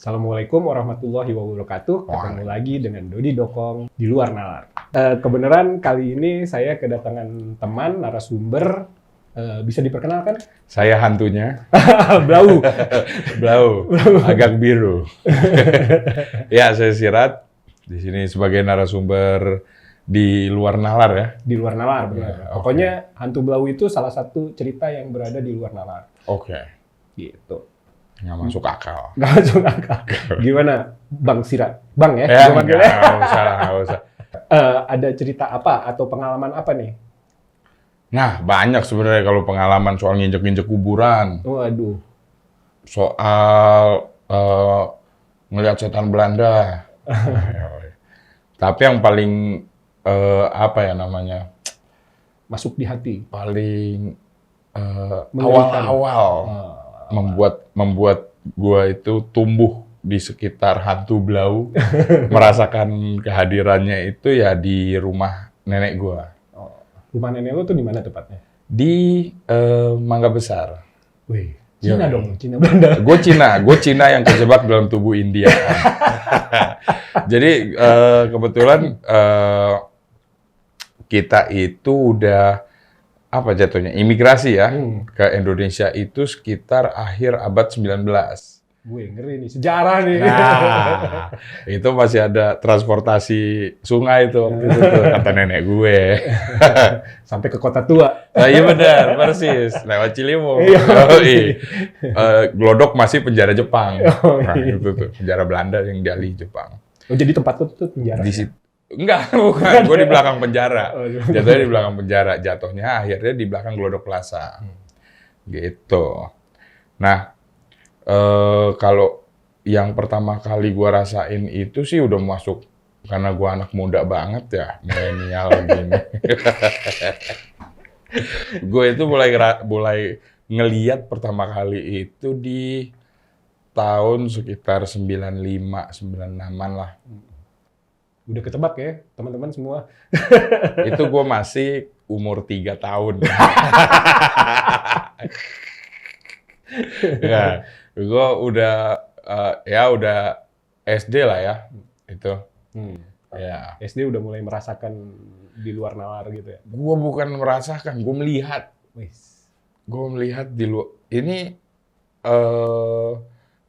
Assalamualaikum warahmatullahi wabarakatuh. Ketemu lagi dengan Dodi Dokong di luar nalar. Kebenaran kali ini saya kedatangan teman narasumber. Bisa diperkenalkan? Saya hantunya. Blau. Blau. Agak biru. Ya, saya Sirat. Di sini sebagai narasumber di luar nalar ya. Di luar nalar, benar. Ya, okay. Pokoknya hantu Blau itu salah satu cerita yang berada di luar nalar. Oke. Gitu. Nggak masuk akal. Nggak masuk akal. Gimana, Bang Sirat? Bang ya? Ya, nggak usah lah, nggak usah. Ada cerita apa atau pengalaman apa nih? Nah, banyak sebenarnya kalau pengalaman soal nginjek-nginjek kuburan. Waduh. Soal ngelihat setan Belanda. Tapi yang paling apa ya namanya? Masuk di hati. Paling awal-awal. Membuat gua itu tumbuh di sekitar hantu Blau, merasakan kehadirannya itu ya di rumah nenek gua. Oh, rumah nenek lu tuh di mana tepatnya? Di Mangga Besar. Wih, Cina dong, Cina Belanda. Gue Cina yang terjebak dalam tubuh India. Jadi kebetulan kita itu udah apa jatuhnya, imigrasi ya, ke Indonesia itu sekitar akhir abad 19. Gue ngeri nih, sejarah nih. Nah, itu masih ada transportasi sungai itu waktu itu tuh, kata nenek gue. Sampai ke kota tua. Iya benar, persis. Lewat Ciliwung. Glodok masih penjara Jepang. Nah, itu tuh, penjara Belanda yang dialih Jepang. Oh, jadi tempat tuh penjara? Di situ. Enggak, bukan. Gue di belakang penjara. Jatuhnya di belakang penjara. Jatuhnya akhirnya di belakang Glodok Plaza. Gitu. Nah, kalau yang pertama kali gue rasain itu sih udah masuk. Karena gue anak muda banget ya. Milenial gini. Gue itu mulai ngeliat pertama kali itu di tahun sekitar 95-96an lah. Udah ketebak ya, teman-teman semua. Itu gue masih umur 3 tahun. Ya, gue udah udah SD lah ya, itu. Ya. SD udah mulai merasakan di luar nalar gitu ya? Gue bukan merasakan, gue melihat. Gue melihat di luar. Ini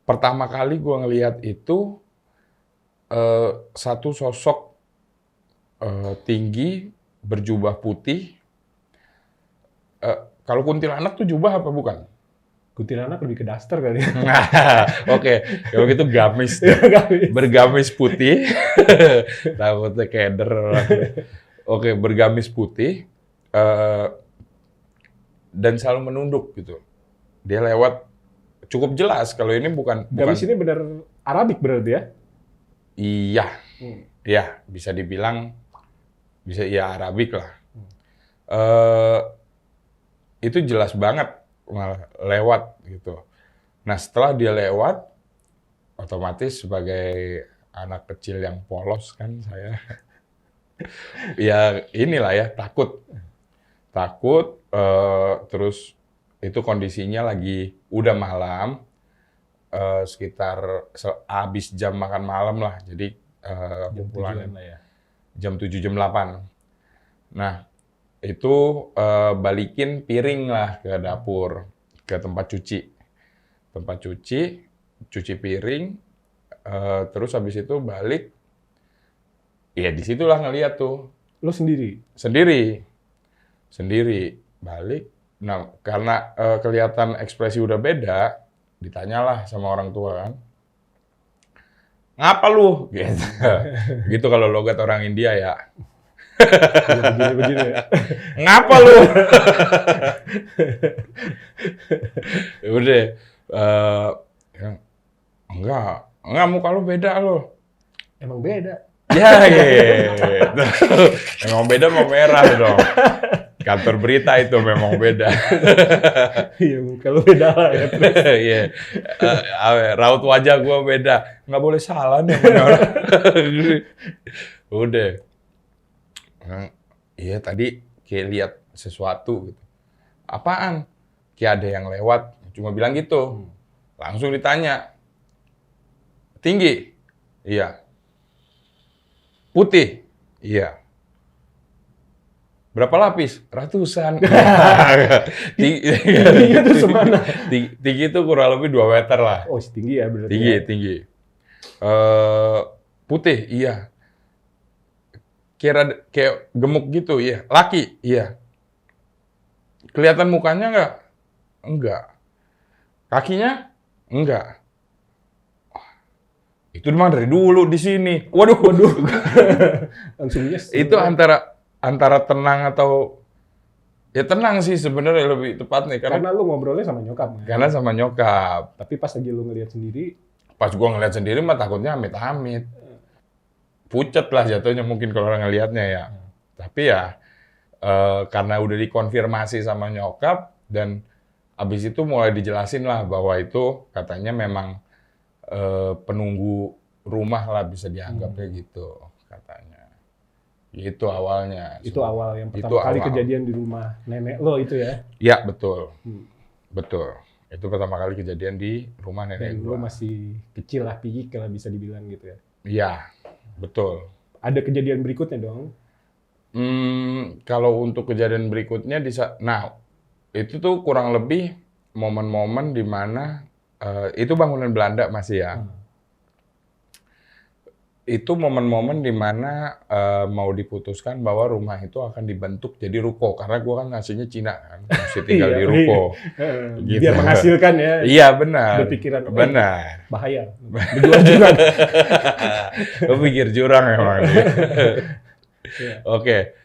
pertama kali gue ngelihat itu satu sosok tinggi berjubah putih. Kalau kuntilanak tuh jubah apa bukan? Kuntilanak lebih ke daster kali ya. Oke, kalau gitu gamis. Bergamis putih. Takutnya keder. Oke, bergamis putih. Dan selalu menunduk gitu. Dia lewat cukup jelas kalau ini bukan. Gamis ini benar Arabik berarti ya? Iya, ya bisa dibilang bisa ya Arabik lah. Itu jelas banget malah lewat gitu. Nah setelah dia lewat, otomatis sebagai anak kecil yang polos kan saya, ya inilah ya takut, terus itu kondisinya lagi udah malam. Sekitar habis jam makan malam lah, jadi pulang ya. jam 7 jam 8. Nah itu balikin piring lah ke dapur, ke tempat cuci piring, terus habis itu balik, ya disitulah ngeliat tuh. Lo sendiri balik. Nah karena kelihatan ekspresi udah beda. Ditanyalah sama orang tua kan, ngapa lu? Gitu, gitu kalau logat orang India ya. Begini ya. Ngapa lu? Udah, enggak muka lu beda lo. Emang beda. Ya, gitu. Emang beda mau merah dong. Kantor berita itu memang beda. Iya, kalau beda lah ya. Iya. Raut wajah gue beda. Nggak boleh salah nih sama orang. Udah. Iya tadi kayak lihat sesuatu gitu. Apaan? Kayak ada yang lewat. Cuma bilang gitu. Langsung ditanya. Tinggi? Iya. Putih? Iya. Berapa lapis? Ratusan. Tingginya tuh semana? Tinggi itu kurang lebih 2 meter lah. Oh, tinggi ya berarti. Tinggi, ya. tinggi. Putih? Iya. Kayak gemuk gitu? Iya. Laki? Iya. Kelihatan mukanya nggak? Enggak. Kakinya? Enggak. Itu memang dari dulu di sini. Waduh. Langsung yes. Itu antara tenang atau ya tenang sih sebenarnya lebih tepat nih Karena lu ngobrolnya sama nyokap. karena sama nyokap. Tapi pas lagi lu ngelihat sendiri, Pas gua ngeliat sendiri mah takutnya amit-amit. Pucet lah jatuhnya mungkin kalau orang ngelihatnya ya. Tapi ya karena udah dikonfirmasi sama nyokap dan abis itu mulai dijelasin lah bahwa itu katanya memang penunggu rumah lah bisa dianggapnya gitu katanya. Itu awalnya. itu awal yang Itu pertama kali awal. kejadian di rumah nenek lo itu ya. Ya, betul. Betul. Itu pertama kali kejadian di rumah nenek Dan lo gua. masih kecil lah, pigik lah bisa dibilang gitu ya. Iya, betul. Ada kejadian berikutnya dong. Kalau untuk kejadian berikutnya nah, itu tuh kurang lebih momen-momen di mana itu bangunan Belanda masih ya. Itu momen-momen di mana mau diputuskan bahwa rumah itu akan dibentuk jadi ruko karena gua kan ngasihnya Cina kan, masih tinggal di ruko. Gitu. Biar menghasilkan ya. Iya benar. Berpikiran, benar. bahaya. Berjuang juga. Lo pikir jurang emang. Iya. Oke.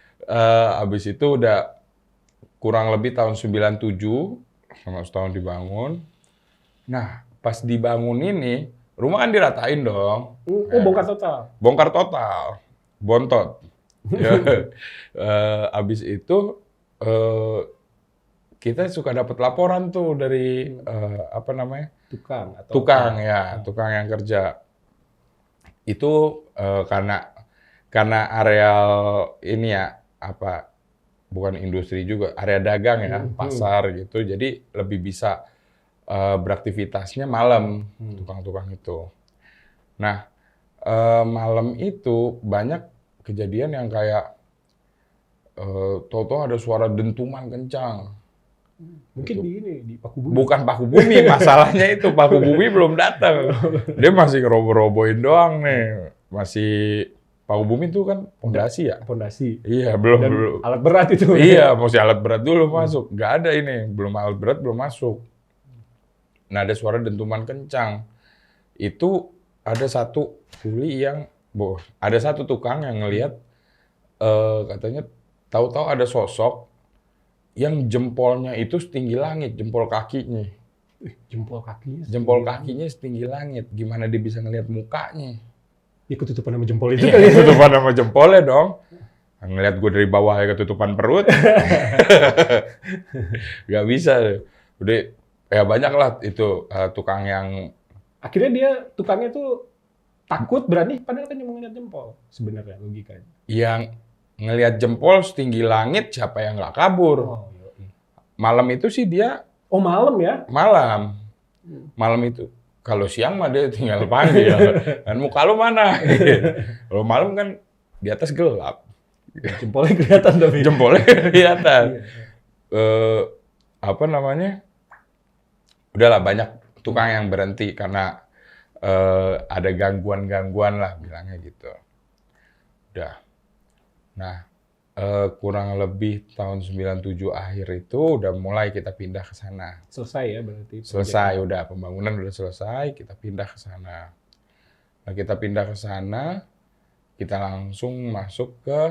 Abis itu udah kurang lebih tahun 97, sama setahun dibangun. Nah, pas dibangun ini, rumah kan diratain dong. Oh, bongkar total. Bongkar total. Bontot. Ya. Abis itu, kita suka dapat laporan tuh dari, apa namanya? Tukang atau Tukang ya, tukang yang kerja. Itu karena areal ini ya, apa, bukan industri juga, area dagang ya, pasar gitu. Jadi lebih bisa beraktivitasnya malam, tukang-tukang itu. Nah, malam itu banyak kejadian yang kayak tahu-tahu ada suara dentuman kencang. mungkin di paku bumi. Bukan paku bumi, masalahnya itu paku bumi belum datang. Dia masih ngeroboh-robohin doang nih. Masih paku bumi itu kan fondasi ya? Fondasi. Iya, belum. Dan alat berat itu. Iya, mesti alat berat dulu masuk. Nggak ada ini, belum alat berat belum masuk. Nah, ada suara dentuman kencang. Itu ada satu kuli ada satu tukang yang ngelihat katanya tahu-tahu ada sosok yang jempolnya itu setinggi langit, jempol kakinya. Jempol kakinya. Jempol kakinya setinggi langit. Gimana dia bisa ngelihat mukanya? Ya ketutupan sama jempol itu Iya, kali ya. ketutupan sama jempolnya dong. Ngelihat gue dari bawah ya ketutupan perut. Gak bisa. Udah, ya banyak lah itu tukang yang... Akhirnya tukangnya tuh takut, berani, padahal kan cuma ngeliat jempol. Sebenarnya logikanya. Yang ngelihat jempol setinggi langit, siapa yang nggak kabur? Oh, yoi. Malam itu sih dia Oh, malam ya? malam. Malam itu. Kalau siang mah dia tinggal panggil. Dan muka lu mana? Kalau malam kan di atas gelap. Jempolnya kelihatan tapi. Jempolnya kelihatan. Apa namanya? Udahlah banyak tukang yang berhenti karena ada gangguan-gangguan lah bilangnya gitu. Udah. Nah, kurang lebih tahun 97 akhir itu udah mulai kita pindah ke sana. Selesai ya berarti. Selesai, udah pembangunan udah selesai, kita pindah ke sana. Nah, kita pindah ke sana, kita langsung masuk ke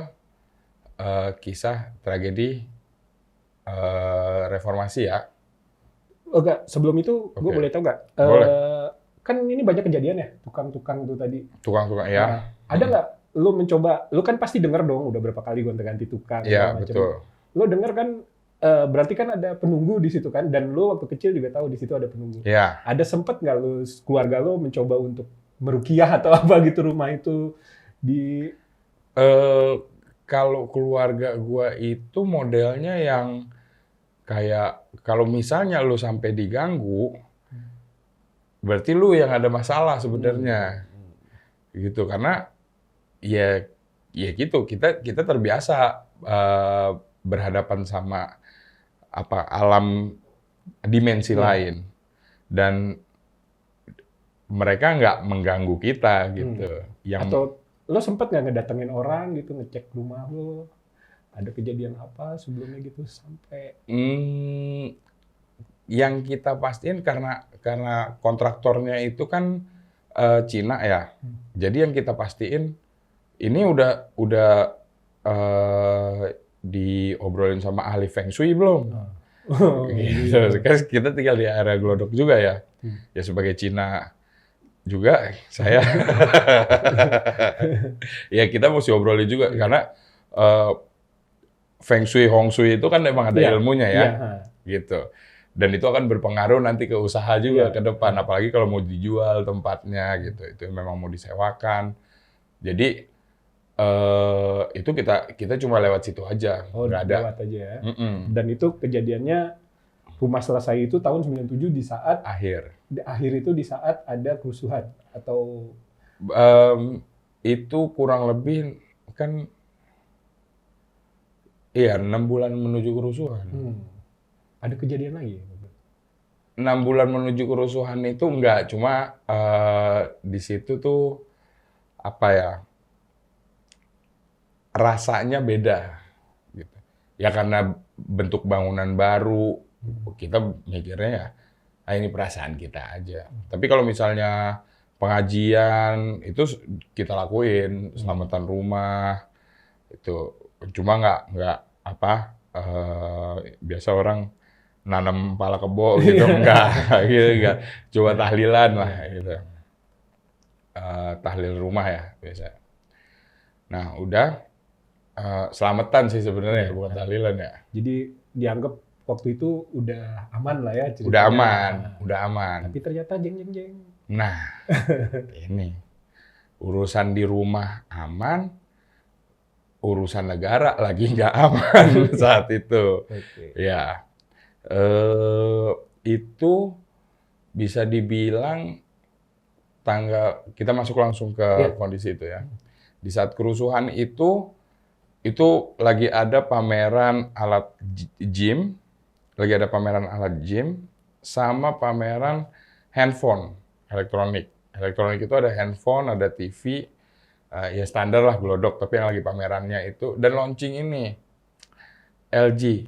kisah tragedi reformasi ya. Oh, enggak, sebelum itu gue Oke. boleh tahu nggak? Boleh. Kan ini banyak kejadian ya, tukang-tukang itu tadi. Tukang-tukang Nah, ya. ada nggak lu mencoba, lu kan pasti denger dong udah berapa kali gonta-ganti tukang. Iya, segala macam. betul. Lu denger kan, berarti kan ada penunggu di situ kan, dan lu waktu kecil juga tahu di situ ada penunggu. Ya. Ada sempet nggak lu, keluarga lu mencoba untuk meruqyah atau apa gitu rumah itu di... Kalau keluarga gua itu modelnya yang kayak kalau misalnya lu sampai diganggu, berarti lu yang ada masalah sebenarnya. Gitu, karena ya gitu, kita terbiasa berhadapan sama alam dimensi lain, dan mereka nggak mengganggu kita gitu. Atau lo sempet nggak ngedatengin orang gitu, ngecek rumah lo, ada kejadian apa sebelumnya gitu sampai? Yang kita pastiin karena kontraktornya itu kan Cina ya, jadi yang kita pastiin ini udah diobrolin sama ahli Feng Shui belum? Gitu. Kan kita tinggal di area Glodok juga ya. Ya sebagai Cina juga saya. Ya kita mesti obrolin juga karena Feng Shui, Hong Shui itu kan memang ada ilmunya ya. Gitu. Dan itu akan berpengaruh nanti ke usaha juga ke depan, apalagi kalau mau dijual tempatnya gitu. Itu memang mau disewakan. Jadi itu kita cuma lewat situ aja, nggak ada. Lewat aja ya. Dan itu kejadiannya rumah selesai itu tahun 97 di saat akhir itu di saat ada kerusuhan atau itu kurang lebih kan 6 bulan menuju kerusuhan. Ada kejadian lagi? 6 bulan menuju kerusuhan itu enggak, cuma di situ tuh rasanya beda gitu. Ya karena bentuk bangunan baru, kita mikirnya ya ini perasaan kita aja. Tapi kalau misalnya pengajian itu kita lakuin, selamatan rumah itu, cuma nggak biasa orang nanam pala kebo gitu enggak gitu, enggak. Coba tahlilan lah gitu. Tahlil rumah ya biasa. Nah, udah selamatan sih sebenarnya, bukan tahlilan ya. Jadi dianggap waktu itu udah aman lah ya ceritanya. Udah aman. Tapi ternyata jeng. Nah, ini urusan di rumah aman, urusan negara lagi nggak aman saat itu. Ya, itu bisa dibilang kita masuk langsung ke kondisi itu ya. Di saat kerusuhan itu lagi ada pameran alat gym, sama pameran handphone elektronik. Elektronik itu ada handphone, ada TV, ya standar lah Glodok, tapi yang lagi pamerannya itu, dan launching ini LG,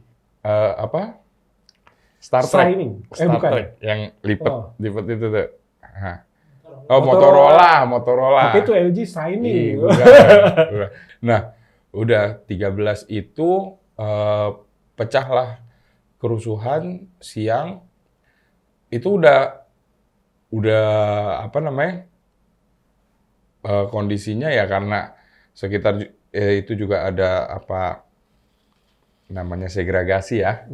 Star Trek, yang lipat itu tuh. Motorola. Tapi itu LG Shining. Nah, udah 13 itu pecahlah kerusuhan siang. Itu udah kondisinya ya karena sekitar itu juga ada segregasi ya.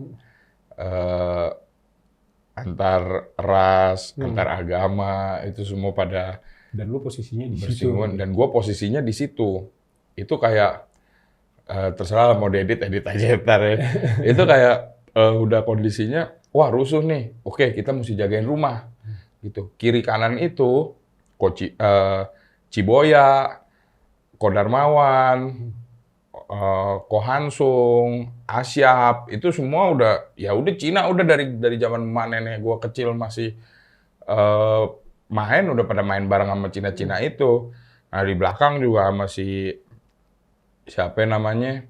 Antar ras, antar agama, itu semua pada dan lu posisinya di situ. Dan gue posisinya di situ. Itu kayak terserah mau edit aja ntar ya. Itu kayak udah kondisinya, wah rusuh nih. Oke, kita mesti jagain rumah. Gitu. Kiri kanan itu Ciboya, Kodarmawan, Kohansung, Asyap, itu semua udah Cina udah dari zaman nenek gua kecil masih udah pada main bareng sama Cina itu. Nah, di belakang juga masih siapa namanya?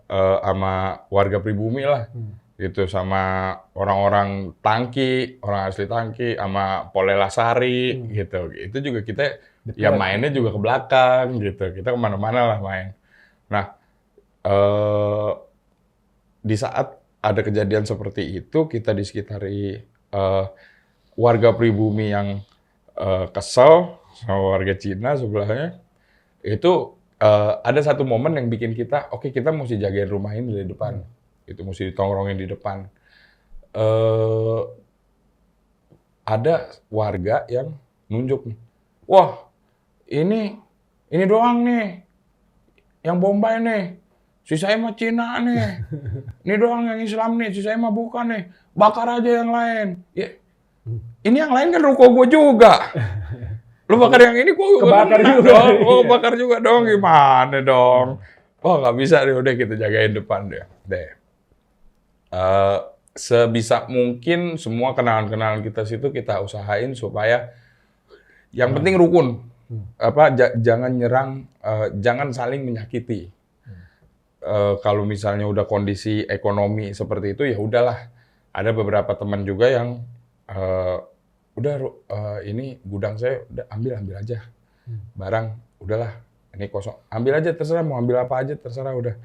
Sama warga pribumi lah. Gitu, sama orang-orang Tangki, orang asli Tangki, sama Polelasari gitu. Itu juga kita ya mainnya juga ke belakang gitu. Kita kemana-mana lah main. Nah, di saat ada kejadian seperti itu, kita disekitari warga pribumi yang kesel sama warga Cina sebelahnya. Itu ada satu momen yang bikin kita, oke, kita mesti jagain rumah ini dari depan. Itu mesti ditongkrongin di depan. Ada warga yang nunjuk nih, wah ini doang nih yang Bombay nih, sisanya mah Cina nih. Ini doang yang Islam nih, sisanya mah bukan nih. Bakar aja yang lain. Ya, Ini yang lain kan ruko gue juga. Lu bakar yang ini, gue Kebakar juga. dong. Gue bakar juga dong. Gimana dong? Oh nggak bisa deh, udah kita jagain depan deh. Sebisa mungkin semua kenalan-kenalan kita situ kita usahain supaya yang penting rukun. Jangan nyerang, jangan saling menyakiti. Kalau misalnya udah kondisi ekonomi seperti itu ya udahlah. Ada beberapa teman juga yang ini gudang saya udah ambil aja. Barang udahlah, ini kosong. Ambil aja terserah, mau ambil apa aja terserah udah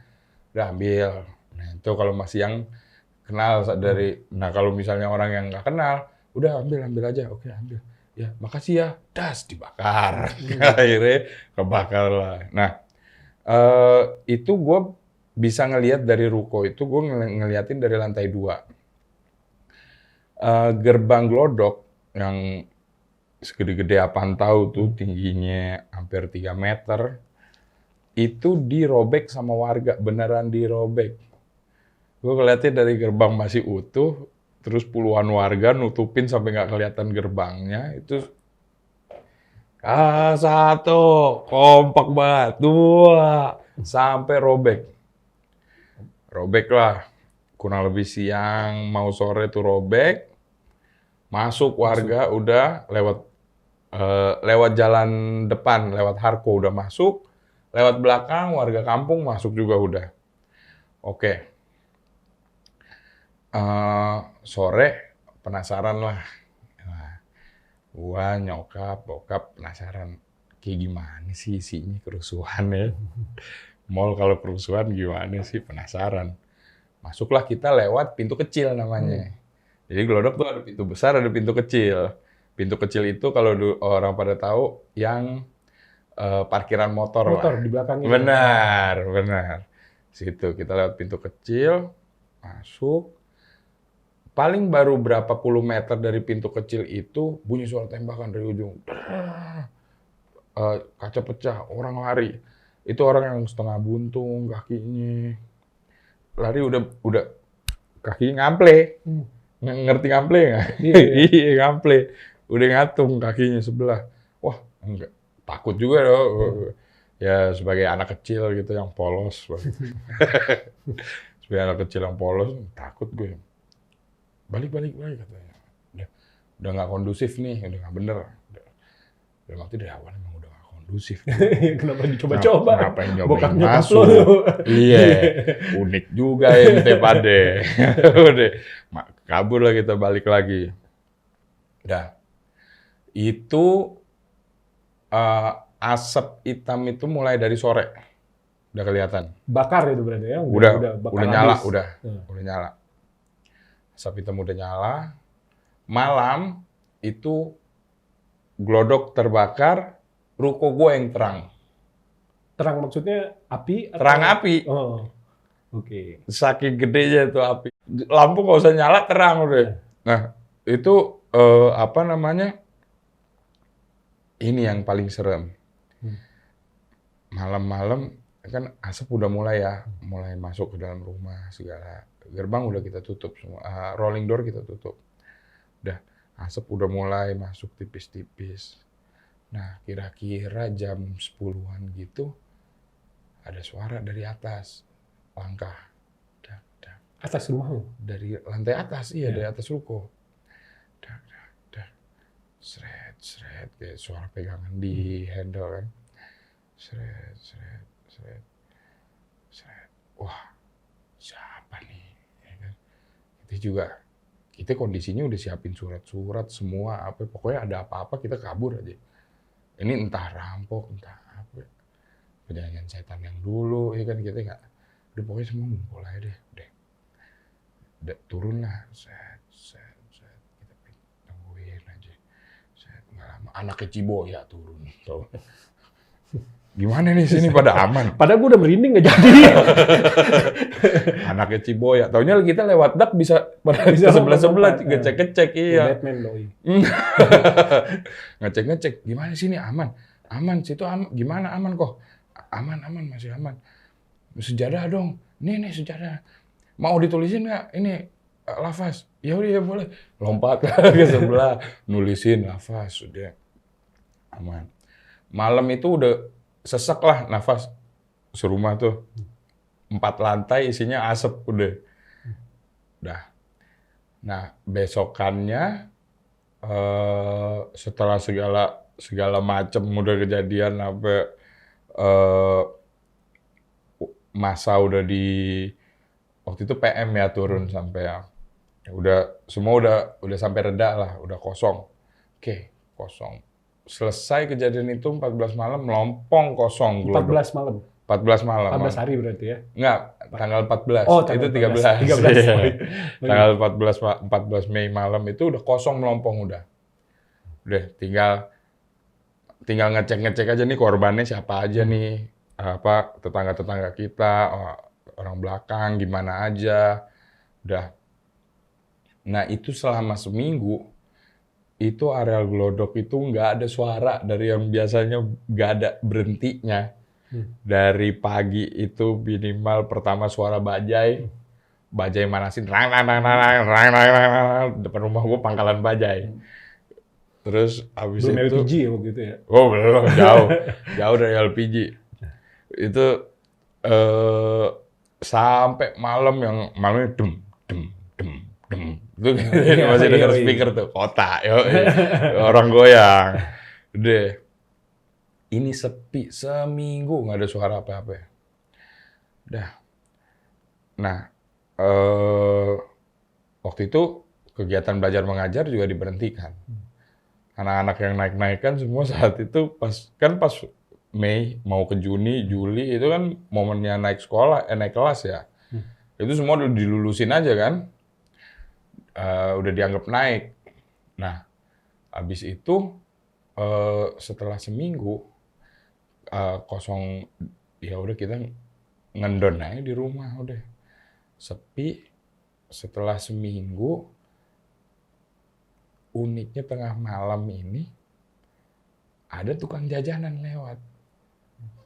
ambil. Nah, itu kalau masih yang kenal dari kalau misalnya orang yang nggak kenal, udah ambil aja. Oke, ambil. Ya, makasih ya. Das dibakar. Akhirnya kebakar lah. Nah, itu gue bisa ngelihat dari ruko itu, gue ngeliatin dari lantai 2. Gerbang glodok yang segede-gede apaan tahu tuh, tingginya hampir 3 meter, itu dirobek sama warga, beneran dirobek. Gue ngeliatnya dari gerbang masih utuh, terus puluhan warga nutupin sampai nggak kelihatan gerbangnya, itu satu, kompak banget, 2, sampai robek. Robek lah, kurang lebih siang, mau sore tuh robek, masuk warga udah lewat jalan depan, lewat Harko udah masuk, lewat belakang warga kampung masuk juga udah. Oke. Sore penasaran lah. Nah, gua nyokap, bokap penasaran kayak gimana sih isinya kerusuhan ya. Mall kalau kerusuhan gimana sih, penasaran. Masuklah kita lewat pintu kecil namanya. Jadi glodok tuh ada pintu besar, ada pintu kecil. Pintu kecil itu kalau orang pada tahu yang parkiran motor lah. Di belakangnya. Benar. Situ kita lewat pintu kecil, masuk. Paling baru berapa puluh meter dari pintu kecil itu bunyi suara tembakan dari ujung. Kaca pecah, orang lari. Itu orang yang setengah buntung kakinya. Lari udah kakinya ngample. Ngerti ngample nggak? Iya, ngample. Udah ngatung kakinya sebelah. Wah, enggak. Takut juga dong. Ya sebagai anak kecil gitu yang polos. Sebagai anak kecil yang polos, takut gue. Balik katanya. Udah nggak kondusif nih, udah nggak bener. Udah waktu dari awal emang udah nggak kondusif. Kenapa dicoba-coba? Ngapain nyobain masuk? Iya, unik juga ente pade. Udah, kabur lah kita, balik lagi. Udah, itu asap hitam itu mulai dari sore. Udah kelihatan. Bakar itu berarti ya? Udah nyala, habis. udah nyala. Asap hitam udah nyala. Malam itu glodok terbakar, ruko gue yang terang. Terang maksudnya api? Terang api. Oh, oke. Saking gedenya itu api. Lampu nggak usah nyala, terang udah. Nah, itu apa namanya? Ini yang paling serem. Malam-malam kan asap udah mulai masuk ke dalam rumah segala. Gerbang udah kita tutup semua, rolling door kita tutup. Udah, asap udah mulai masuk tipis-tipis. Nah, kira-kira jam 10-an gitu, ada suara dari atas, langkah. Atas rumah? Dari lantai atas, iya, dari atas ruko. Seret, kayak suara pegangan di handle kan. Seret. Wah, siapa nih? Ya kan? Kita kondisinya udah siapin surat-surat semua, pokoknya ada apa-apa kita kabur aja. Ini entah rampok, entah apa. Perjanjian setan yang dulu, ya kan, kita nggak. Udah pokoknya semua ngumpul aja deh. Udah turun lah, set. Kita tungguin aja. Nggak lama, anaknya Ciboya turun. Gimana nih sini pada aman? Padahal gue udah merinding nggak jadi. Anaknya Ciboya. Taunya kita lewat dak bisa sebelah-sebelah ngecek-ngecek, iya. Batman doi. Ngecek-ngecek. Gimana sini aman? Aman, situ aman. Gimana aman kok? Aman, masih aman. Sejadah dong. Nih sejadah. Mau ditulisin nggak? Ini Lafaz, ya udah ya boleh. Lompat ke sebelah, nulisin Lafaz, udah aman. Malam itu udah sesek lah nafas serumah tuh. 4 lantai isinya asap udah. Nah, besokannya setelah segala macam udah kejadian sampai eh, masa udah di waktu itu PM ya turun sampai ya udah semua udah sampai reda lah, udah kosong. Oke, kosong. Selesai kejadian itu 14 malam melompong kosong 14 malam. 14 malam. 14 hari berarti ya? Enggak, tanggal 14. Oh, itu tanggal 13. 13. Iya. Tanggal 14 Mei malam itu udah kosong melompong udah. Udah tinggal ngecek aja nih korbannya siapa aja nih. Apa tetangga-tetangga kita, orang belakang gimana aja. Udah. Nah, itu selama seminggu itu areal Glodok itu nggak ada suara dari yang biasanya nggak ada berhentinya. Dari pagi itu minimal pertama suara bajai manasin, rang, depan rumah gua pangkalan bajai. Terus habis Belum itu LPG ya waktu itu ya? oh belum, jauh dari LPG. Itu sampai malamnya dem. Itu masih dengar speaker tuh, kota, orang goyang. Udah. Ini sepi, seminggu nggak ada suara apa-apa ya. Udah. Nah, waktu itu kegiatan belajar mengajar juga diberhentikan. Anak-anak yang naik-naikan semua saat itu pas Mei mau ke Juni, Juli itu kan momennya naik sekolah, naik kelas ya. Itu semua udah dilulusin aja kan. Udah dianggap naik. Nah, habis itu setelah seminggu kosong, ya udah kita ngendon aja di rumah udah sepi. Setelah seminggu, uniknya tengah malam ini ada tukang jajanan lewat,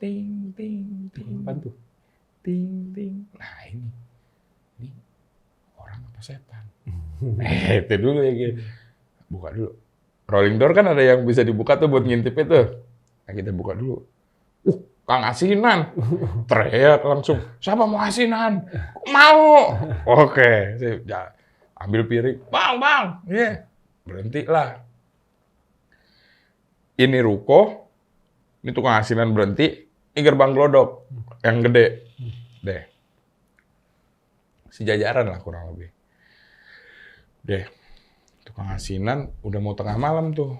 ting ting ting, Apaan tuh? ting ting. Nah ini orang apa setan? Itu dulu ya gitu. Buka dulu. Rolling door kan ada yang bisa dibuka tuh buat ngintip itu. Nah, kita buka dulu. Kang Asinan, teriak langsung, siapa mau asinan? Mau. Oke, saya ambil piring, bang, yeah. Berhentilah. Ini ruko, ini tukang asinan berhenti, ini gerbang Glodok yang gede, deh, sejajaran lah kurang lebih, deh, tukang asinan udah mau tengah malam tuh.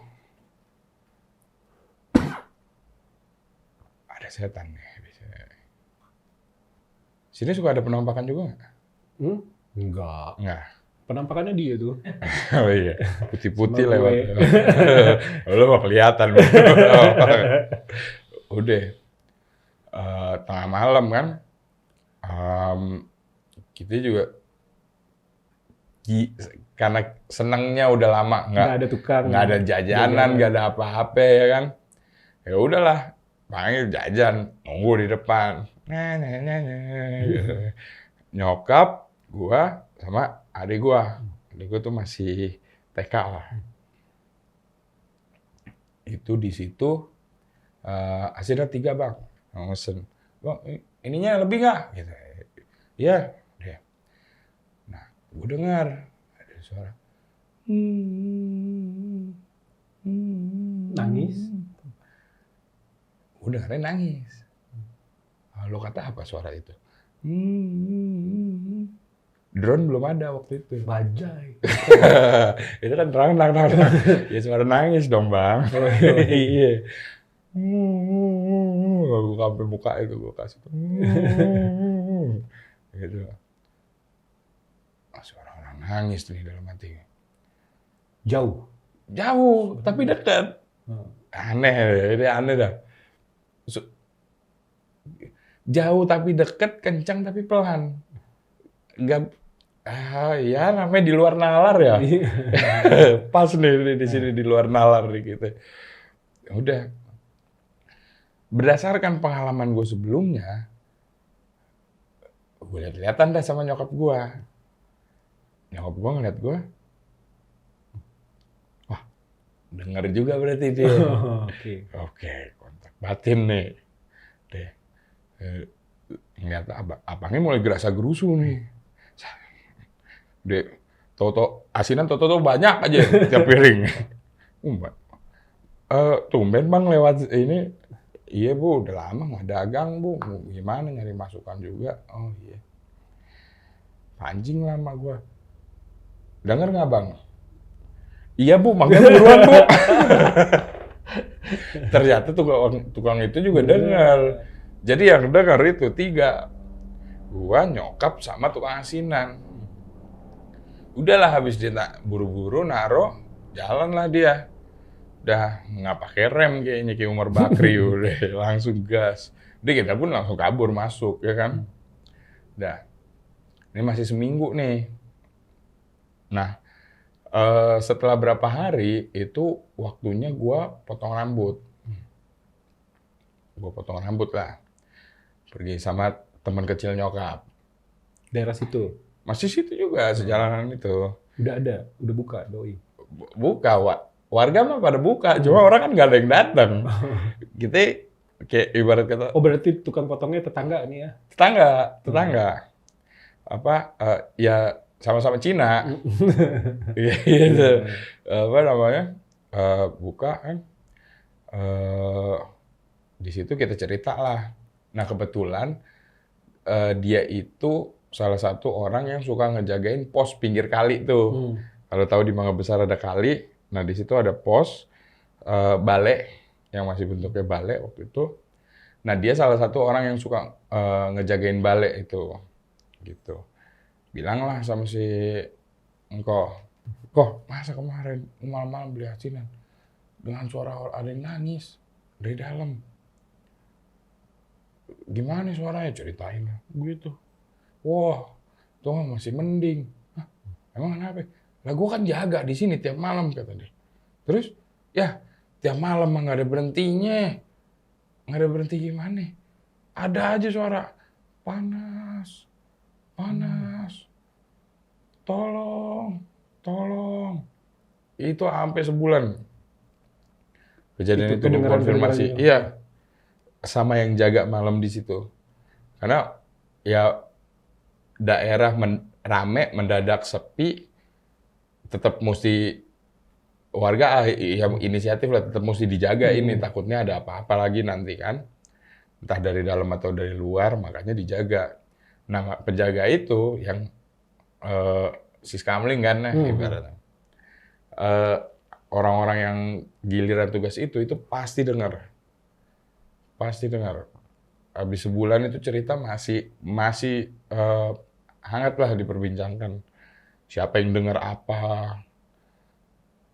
Setan nih. Sini suka ada penampakan juga nggak? Enggak. Nggak. Penampakannya dia tuh. Oh iya, putih-putih lewat. Lo mau kelihatan. Udah. Tengah malam kan. Kita juga karena senangnya udah lama nggak ada tukang, nggak ada jajanan, nggak ada apa-apa ya kan. Ya udahlah. Panggil jajan, nunggu di depan. Gitu. Nyokap, gua, sama adik gua. Adik gua tuh masih TK lah. Itu di situ, hasilnya 3 bang. Mesen. Bang, ininya lebih nggak? Gitu. Iya. Nah, gua dengar ada suara. Nangis. Udah dengerin nangis. Lo kata apa suara itu? Drone belum ada waktu itu. Bajai. Itu kan terang. Ya suara nangis dong bang. Iya. Gue sampai muka itu gue kasih. Gitu. Suara orang nangis nih dalam hati. Jauh, tapi dekat. Aneh, ini aneh dah. Jauh tapi dekat, kencang tapi pelan. Enggak, ya namanya di luar nalar ya. Pas nih di sini di luar nalar nih gitu. Udah. Berdasarkan pengalaman gue sebelumnya, gue lihat-lihatan dah sama nyokap gue. Nyokap gue ngeliat gue, wah denger juga berarti dia. Oke. Oke, kontak batin nih. Deh, ngeliat abangnya mulai gerasa gerusu nih. Deh, asinan toto banyak aja tiap piring. Tumben bang lewat ini. Iya bu, udah lama nggak dagang bu. Gimana nyari masukan juga? Oh iya. Anjing lama gua. Dengar nggak bang? Iya bu, makanya buruan bu. Ternyata tukang itu juga dengar. Jadi yang dengar itu 3. Gua, nyokap, sama tukang asinan. Udahlah habis dia buru-buru naro, jalan lah dia. Udah nggak pakai rem kayaknya kayak Umar Bakri udah langsung gas. Udah kita pun langsung kabur masuk ya kan. Udah. Ini masih seminggu nih. Nah, setelah berapa hari itu waktunya gua potong rambut. Gua potong rambut lah. Pergi sama teman kecil nyokap. Daerah situ. Masih situ juga sejalanan itu. Udah buka doi. Buka, warga mah pada buka, cuma orang kan nggak ada yang datang. Kita kayak ibarat kata. Oh berarti tukang potongnya tetangga nih ya? Tetangga. Ya sama-sama Cina. Gitu. Apa namanya? Buka kan. Di situ kita cerita lah. Nah kebetulan dia itu salah satu orang yang suka ngejagain pos pinggir kali tuh. Kalau tahu di Mangga Besar ada kali, nah di situ ada pos balai yang masih bentuknya balai waktu itu. Nah dia salah satu orang yang suka ngejagain balai itu, gitu. Bilanglah sama si engkau, kok masa kemarin malam-malam beli asinan dengan suara ada yang nangis dari dalam. Gimana suaranya? Ceritain lah, gitu. Wah, tuh masih mending. Hah, emang kenapa? Lah gua kan jaga di sini tiap malam kata dia. Terus, ya tiap malam mah nggak ada berhentinya. Nggak ada berhenti gimana? Ada aja suara panas, panas, tolong, tolong. Itu sampai sebulan. Kejadian itu konfirmasi. Iya, sama yang jaga malam di situ. Karena ya daerah rame, mendadak sepi, tetap mesti warga yang inisiatif lah, tetap mesti dijaga ini. Takutnya ada apa-apa lagi nanti kan. Entah dari dalam atau dari luar, makanya dijaga. Nah, penjaga itu yang siskamling kan, ibaratnya. Orang-orang yang giliran tugas itu pasti dengar. Pasti dengar. Habis sebulan itu cerita masih hangat lah diperbincangkan. Siapa yang dengar apa.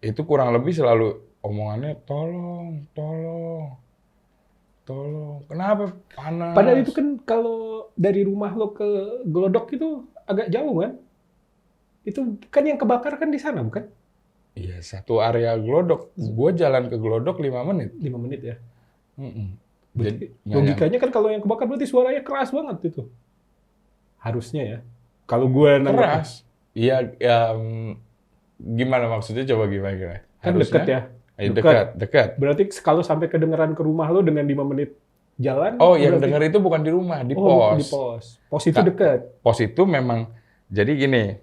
Itu kurang lebih selalu omongannya tolong, tolong, tolong. Kenapa panas? Padahal itu kan kalau dari rumah lo ke Glodok itu agak jauh kan? Itu kan yang kebakar kan di sana bukan? Iya, satu area Glodok. Gue jalan ke Glodok 5 menit. 5 menit ya? Jadi, logikanya kan kalau yang kebakar berarti suaranya keras banget itu. Harusnya ya. Kalau gue keras. Iya, gimana maksudnya? Coba gimana? Kan dekat ya? Dekat. Berarti kalau sampai kedengeran ke rumah lo dengan 5 menit jalan. Oh, yang denger itu bukan di rumah, di pos. Di pos. Pos itu dekat. Pos itu memang, jadi gini,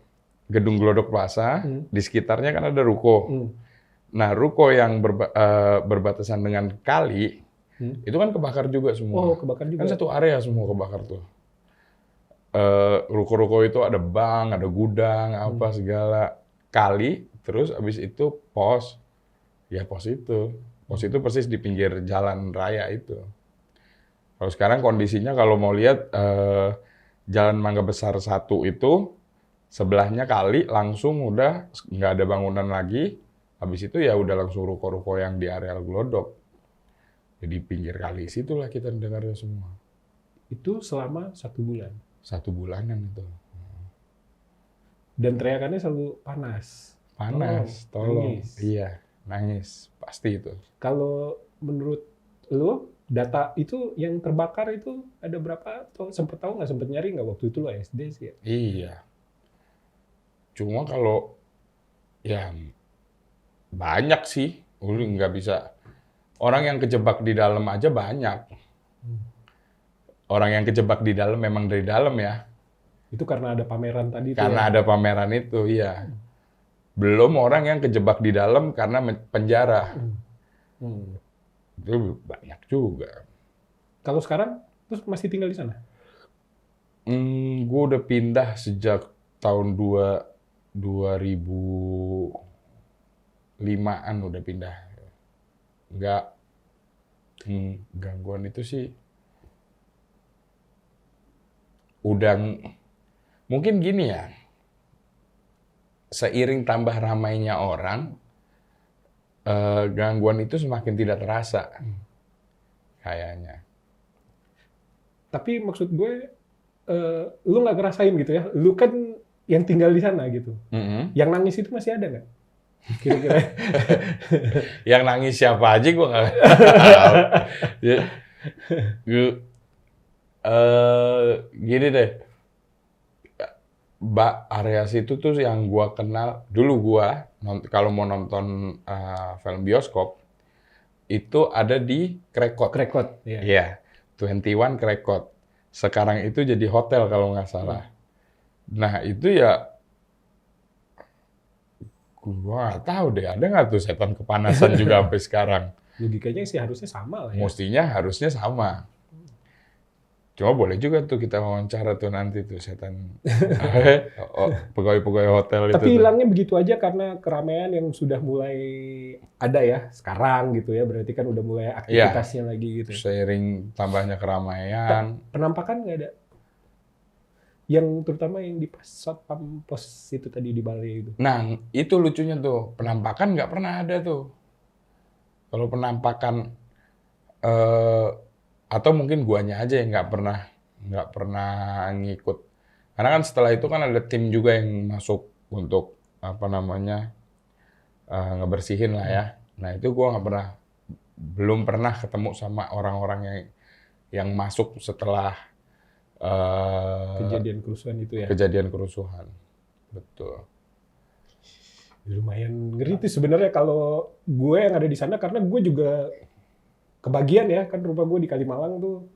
Gedung Glodok Plaza, di sekitarnya kan ada ruko. Nah, ruko yang berbatasan dengan kali, itu kan kebakar juga semua. Oh, kebakar juga. Kan satu area semua kebakar tuh. Ruko-ruko itu ada bank, ada gudang, apa segala. Kali, terus abis itu pos. Ya pos itu. Pos itu persis di pinggir jalan raya itu. Kalau sekarang kondisinya kalau mau lihat Jalan Mangga Besar 1 itu, sebelahnya kali langsung udah nggak ada bangunan lagi. Habis itu ya udah langsung ruko-ruko yang di areal Glodok. Jadi pinggir kali situlah kita dengarnya semua. Itu selama 1 bulan. 1 bulanan itu. Dan teriakannya selalu panas. Panas, tolong. Nangis. Iya, nangis. Pasti itu. Kalau menurut lo, data itu yang terbakar itu ada berapa? Sempet tahu nggak? Sempet nyari nggak waktu itu lo SD sih ya? Iya. Cuma kalau ya banyak sih, lu nggak bisa. Orang yang kejebak di dalam aja banyak. Orang yang kejebak di dalam memang dari dalam ya. Itu karena ada pameran tadi itu Karena ya? ada pameran itu, iya. Belum orang yang kejebak di dalam karena penjara. Hmm. Itu banyak juga. Kalau sekarang, terus masih tinggal di sana? Gue udah pindah sejak tahun 2005-an udah pindah. Nggak, gangguan itu sih udah, mungkin gini ya, seiring tambah ramainya orang, gangguan itu semakin tidak terasa, kayaknya. Tapi maksud gue, lu nggak ngerasain gitu ya? Lu kan yang tinggal di sana gitu. Yang nangis itu masih ada nggak? Kira-kira. Yang nangis siapa aja gue nggak tahu. Gini deh, area situ tuh yang gue kenal dulu. Kalau mau nonton film bioskop itu ada di Krekot. Krekot, ya. Iya, 21 Krekot. Sekarang itu jadi hotel kalau nggak salah. Nah itu ya, gua nggak tahu deh, ada nggak tuh setan kepanasan juga sampai sekarang. Logikanya sih harusnya sama lah ya. Mestinya harusnya sama. Cuma boleh juga tuh kita wawancara tuh nanti tuh setan pegawai-pegawai hotel itu. Tapi hilangnya begitu aja karena keramaian yang sudah mulai ada ya sekarang gitu ya. Berarti kan udah mulai aktivitasnya lagi gitu. Seiring tambahnya keramaian. Penampakan nggak ada? Yang terutama yang di satpam pos itu tadi di Bali itu. Nah, itu lucunya tuh. Penampakan nggak pernah ada tuh. Kalau penampakan, atau mungkin guanya aja yang nggak pernah ngikut. Karena kan setelah itu kan ada tim juga yang masuk untuk ngebersihin lah ya. Nah itu gua belum pernah ketemu sama orang-orang yang masuk setelah Kejadian kerusuhan itu ya. kejadian kerusuhan. Betul. Lumayan ngeri tuh sebenarnya kalau gue yang ada di sana karena gue juga kebagian ya, kan rumah gue di Kalimalang tuh.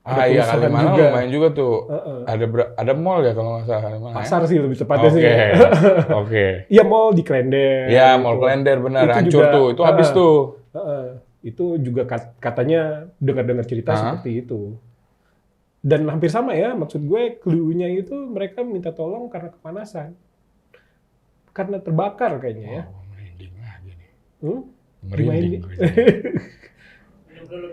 Iya, Kalimalang juga. lumayan juga tuh. Ada mall ya kalau nggak salah Kalimalang. Pasar sih lebih tepatnya sih. Oke. Iya, mall di Klender. Iya, mall Klender benar, Itu hancur juga, tuh. Itu habis tuh. Itu juga katanya dengar-dengar cerita seperti itu. Dan hampir sama ya, maksud gue clue-nya itu mereka minta tolong karena kepanasan. Karena terbakar kayaknya ya. Merinding lagi nih. Merinding. Minum dulu.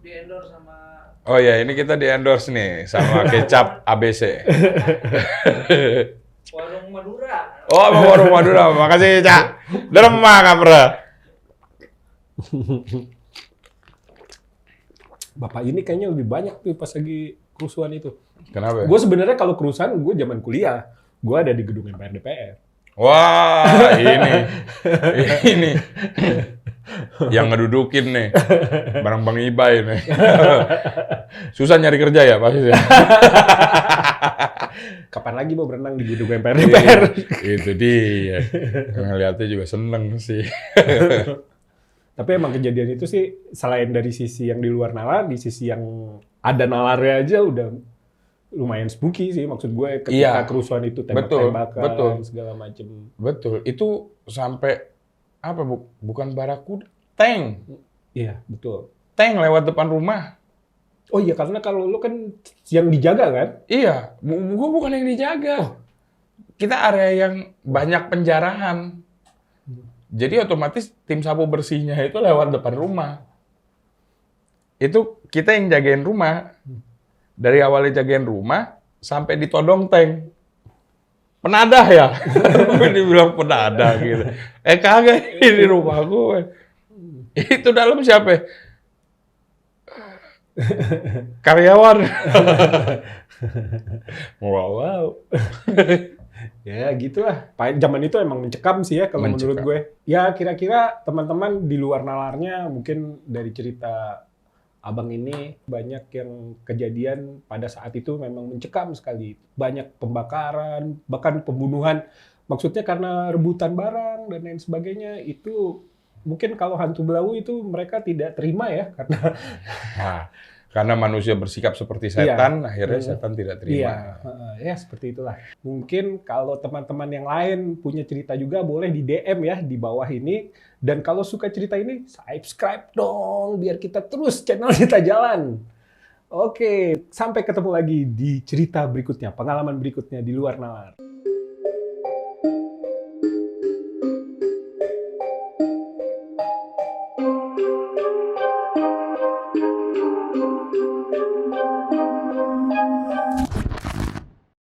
Di endorse sama. Oh ya, ini kita di endorse nih sama kecap ABC. Warung Madura. Oh, warung Madura. Makasih, Cak. Derma kapra. Bapak ini kayaknya lebih banyak tuh pas lagi kerusuhan itu. Kenapa? Gue sebenarnya kalau kerusuhan gue zaman kuliah, gue ada di gedung MPR DPR. Wah, ini yang ngedudukin nih, barang Bang Ibai nih. Susah nyari kerja ya pasti ya. Kapan lagi mau berenang di gedung MPR DPR? Itu dia. Ngeliatnya juga seneng sih. Tapi emang kejadian itu sih selain dari sisi yang di luar nalar, di sisi yang ada nalarnya aja udah lumayan spooky sih. Maksud gue ketika kerusuhan itu tembak-tembakan segala macem. Betul. Itu sampai apa bukan barakuda, tank. Iya, betul. Tank lewat depan rumah. Oh iya, karena kalau lu kan yang dijaga kan? Iya, gue bukan yang dijaga. Kita area yang banyak penjarahan. Jadi otomatis tim sapu bersihnya itu lewat depan rumah. Itu kita yang jagain rumah. Dari awalnya jagain rumah sampai ditodong tank. Penadah ya? Dibilang penadah gitu. Kagak, ini rumah gue. Itu dalam siapa? Karyawan. Wow. Ya gitulah. Zaman itu emang mencekam sih ya kalau menurut gue. Ya kira-kira teman-teman di luar nalarnya mungkin dari cerita abang ini banyak yang kejadian pada saat itu memang mencekam sekali. Banyak pembakaran, bahkan pembunuhan. Maksudnya karena rebutan barang dan lain sebagainya. Itu mungkin kalau hantu Belawu itu mereka tidak terima ya, karena Nah, karena manusia bersikap seperti setan, akhirnya setan tidak terima. ya seperti itulah. Mungkin kalau teman-teman yang lain punya cerita juga boleh di DM ya di bawah ini. Dan kalau suka cerita ini, subscribe dong biar kita terus channel kita jalan. Oke, sampai ketemu lagi di cerita berikutnya, pengalaman berikutnya di luar nalar.